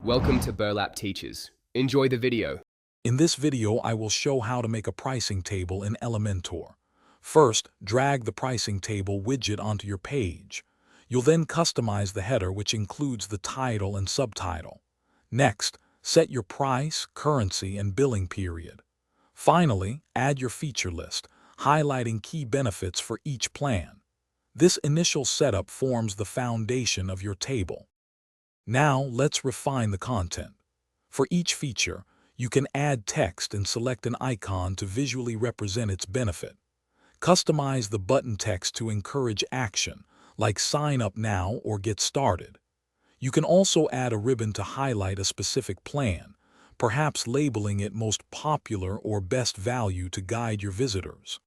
Welcome to Burlap Teachers. Enjoy the video. In this video, I will show how to make a pricing table in Elementor. First, drag the pricing table widget onto your page. You'll then customize the header, which includes the title and subtitle. Next, set your price, currency, and billing period. Finally, add your feature list, highlighting key benefits for each plan. This initial setup forms the foundation of your table. Now, let's refine the content. For each feature, you can add text and select an icon to visually represent its benefit. Customize the button text to encourage action, like "Sign up now" or "Get started." You can also add a ribbon to highlight a specific plan, perhaps labeling it "Most Popular" or "Best Value" to guide your visitors.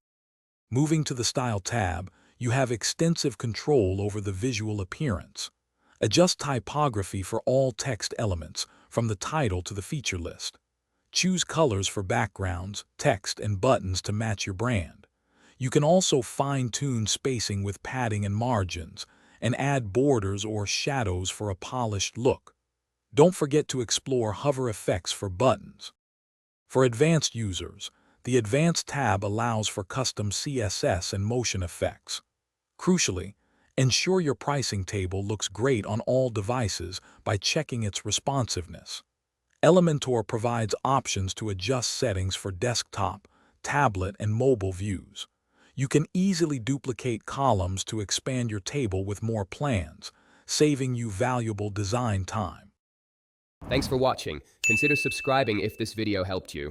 Moving to the Style tab, you have extensive control over the visual appearance. Adjust typography for all text elements, from the title to the feature list. Choose colors for backgrounds, text, and buttons to match your brand. You can also fine-tune spacing with padding and margins, and add borders or shadows for a polished look. Don't forget to explore hover effects for buttons. For advanced users, the Advanced tab allows for custom CSS and motion effects. Crucially, ensure your pricing table looks great on all devices by checking its responsiveness. Elementor provides options to adjust settings for desktop, tablet, and mobile views. You can easily duplicate columns to expand your table with more plans, saving you valuable design time. Thanks for watching. Consider subscribing if this video helped you.